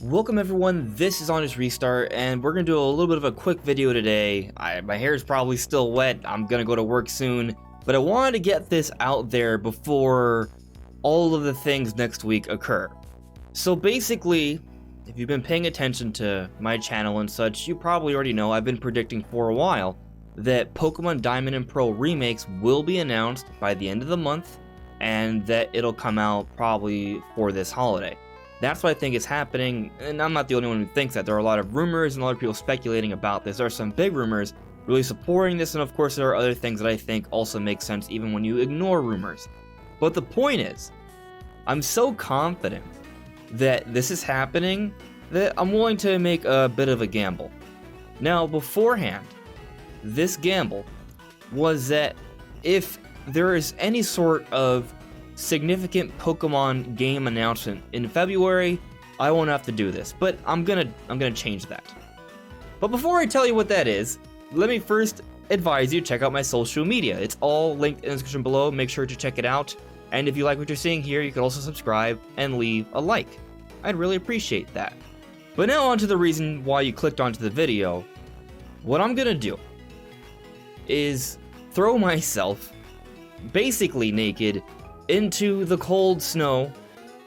Welcome everyone, this is Honest Restart, and we're going to do a little bit of a quick video today. My hair is probably still wet, I'm going to go to work soon, but I wanted to get this out there before all of the things next week occur. So basically, if you've been paying attention to my channel and such, you probably already know I've been predicting for a while that Pokemon Diamond and Pearl Remakes will be announced by the end of the month, and that it'll come out probably for this holiday. That's what I think is happening, and I'm not the only one who thinks that. There are a lot of rumors and a lot of people speculating about this. There are some big rumors really supporting this, and of course there are other things that I think also make sense even when you ignore rumors. But the point is, I'm so confident that this is happening that I'm willing to make a bit of a gamble. Now, beforehand, this gamble was that if there is any sort of significant Pokemon game announcement in February, I won't have to do this, but I'm gonna change that. But before I tell you what that is, let me first advise you to check out my social media. It's all linked in the description below. Make sure to check it out. And if you like what you're seeing here, you can also subscribe and leave a like. I'd really appreciate that. But now on to the reason why you clicked onto the video. What I'm gonna do is throw myself basically naked into the cold snow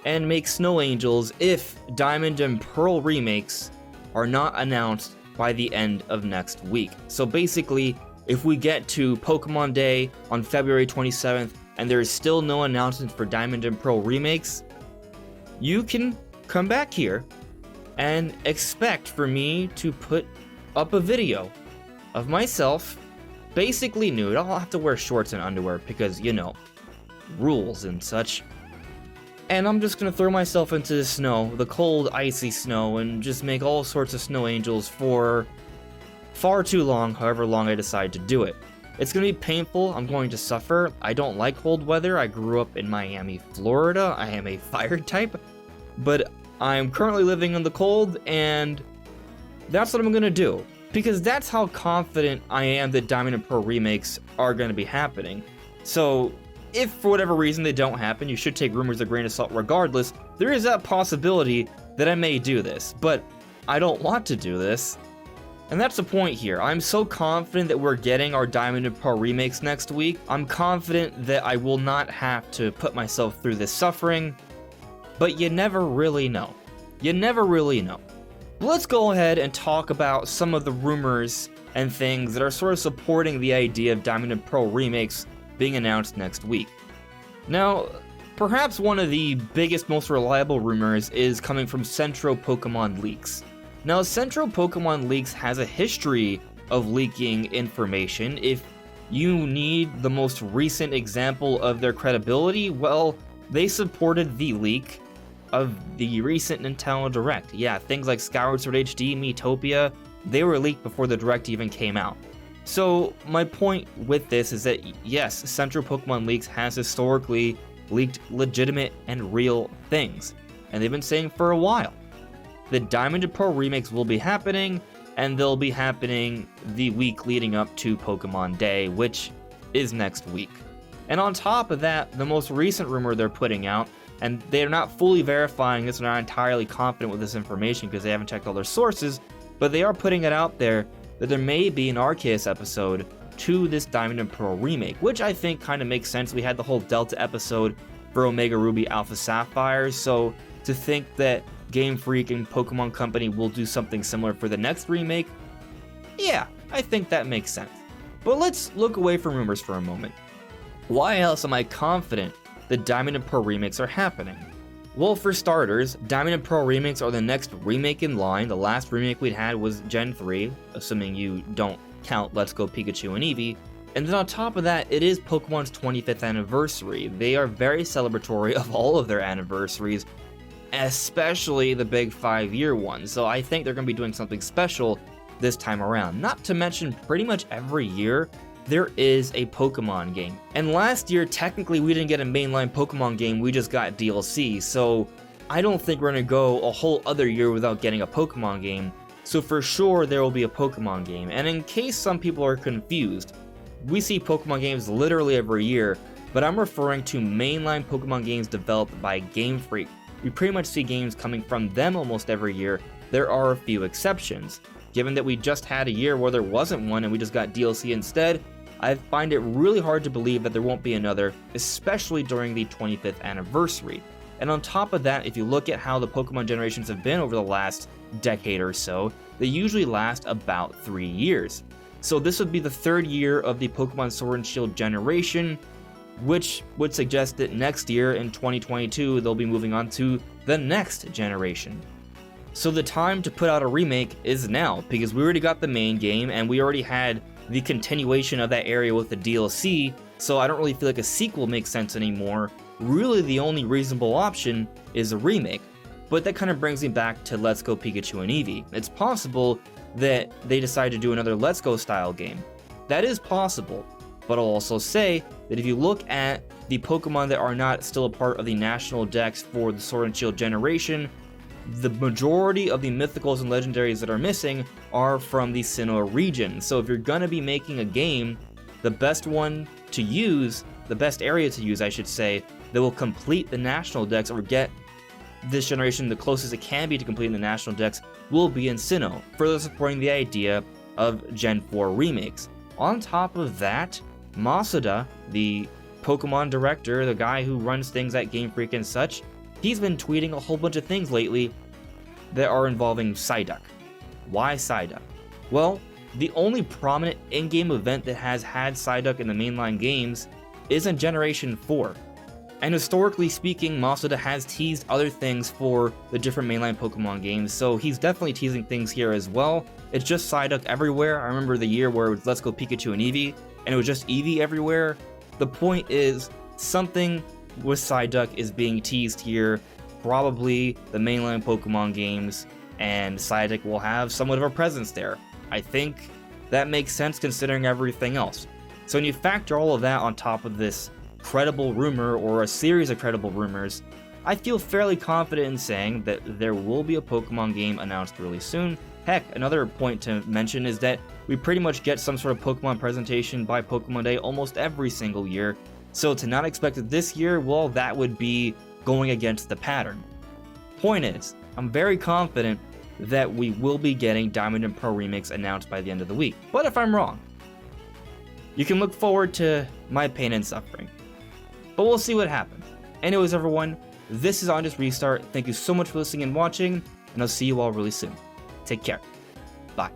and make snow angels if Diamond and Pearl Remakes are not announced by the end of next week. So basically, if we get to Pokemon Day on February 27th and there is still no announcement for Diamond and Pearl Remakes, you can come back here and expect for me to put up a video of myself basically nude. I'll have to wear shorts and underwear because, you know, rules and such. And I'm just gonna throw myself into the snow, the cold, icy snow, and just make all sorts of snow angels for far too long, however long I decide to do it. It's gonna be painful, I'm going to suffer. I don't like cold weather. I grew up in Miami, Florida. I am a fire type, but I'm currently living in the cold, and that's what I'm gonna do. Because that's how confident I am that Diamond and Pearl Remakes are gonna be happening. So if for whatever reason they don't happen, you should take rumors with a grain of salt regardless. There is that possibility that I may do this, but I don't want to do this. And that's the point here. I'm so confident that we're getting our Diamond and Pearl Remakes next week. I'm confident that I will not have to put myself through this suffering, but you never really know. You never really know. But let's go ahead and talk about some of the rumors and things that are sort of supporting the idea of Diamond and Pearl Remakes being announced next week. Now, perhaps one of the biggest, most reliable rumors is coming from Centro Pokemon Leaks. Now, Centro Pokemon Leaks has a history of leaking information. If you need the most recent example of their credibility, well, they supported the leak of the recent Nintendo Direct. Yeah, things like Skyward Sword HD, Miitopia, they were leaked before the Direct even came out. So my point with this is that yes, Central Pokemon Leaks has historically leaked legitimate and real things. And they've been saying for a while that Diamond and Pearl Remakes will be happening, and they'll be happening the week leading up to Pokemon Day, which is next week. And on top of that, the most recent rumor they're putting out, and they're not fully verifying this, they're not entirely confident with this information because they haven't checked all their sources, but they are putting it out there that there may be an Arceus episode to this Diamond and Pearl remake, which I think kind of makes sense. We had the whole Delta episode for Omega Ruby Alpha Sapphire, so to think that Game Freak and Pokemon Company will do something similar for the next remake, yeah, I think that makes sense. But let's look away from rumors for a moment. Why else am I confident that Diamond and Pearl remakes are happening? Well, for starters, Diamond and Pearl Remakes are the next remake in line. The last remake we'd had was Gen 3, assuming you don't count Let's Go Pikachu and Eevee. And then on top of that, it is Pokemon's 25th anniversary. They are very celebratory of all of their anniversaries, especially the big 5-year one. So I think they're going to be doing something special this time around. Not to mention, pretty much every year, there is a Pokemon game. And last year, technically, we didn't get a mainline Pokemon game, we just got DLC, so I don't think we're gonna go a whole other year without getting a Pokemon game, so for sure there will be a Pokemon game. And in case some people are confused, we see Pokemon games literally every year, but I'm referring to mainline Pokemon games developed by Game Freak. we pretty much see games coming from them almost every year. There are a few exceptions. Given that we just had a year where there wasn't one and we just got DLC instead, I find it really hard to believe that there won't be another, especially during the 25th anniversary. And on top of that, if you look at how the Pokemon generations have been over the last decade or so, they usually last about 3 years. So this would be the 3rd year of the Pokemon Sword and Shield generation, which would suggest that next year in 2022, they'll be moving on to the next generation. So the time to put out a remake is now, because we already got the main game and we already had the continuation of that area with the DLC, so I don't really feel like a sequel makes sense anymore. Really the only reasonable option is a remake. But that kind of brings me back to Let's Go Pikachu and Eevee. It's possible that they decide to do another Let's Go style game. That is possible, but I'll also say that if you look at the Pokemon that are not still a part of the national dex for the Sword and Shield generation, the majority of the mythicals and legendaries that are missing are from the Sinnoh region. So if you're gonna be making a game, the best one to use, the best area to use I should say, that will complete the national dex or get this generation the closest it can be to completing the national dex will be in Sinnoh, further supporting the idea of Gen 4 remakes. On top of that, Masuda, the Pokemon director, the guy who runs things at Game Freak and such, he's been tweeting a whole bunch of things lately that are involving Psyduck. Why Psyduck? Well, the only prominent in-game event that has had Psyduck in the mainline games is in Generation 4. And historically speaking, Masuda has teased other things for the different mainline Pokemon games, so he's definitely teasing things here as well. It's just Psyduck everywhere. I remember the year where it was Let's Go Pikachu and Eevee, and it was just Eevee everywhere. The point is, something with Psyduck is being teased here, probably the mainline Pokemon games, and Psyduck will have somewhat of a presence there. I think that makes sense considering everything else. So when you factor all of that on top of this credible rumor, or a series of credible rumors, I feel fairly confident in saying that there will be a Pokemon game announced really soon. Heck, another point to mention is that we pretty much get some sort of Pokemon presentation by Pokemon Day almost every single year, so to not expect it this year, well, that would be going against the pattern. Point is, I'm very confident that we will be getting Diamond and Pearl remakes announced by the end of the week. But if I'm wrong, you can look forward to my pain and suffering. But we'll see what happens. Anyways, everyone, this is On Just Restart. Thank you so much for listening and watching, and I'll see you all really soon. Take care. Bye.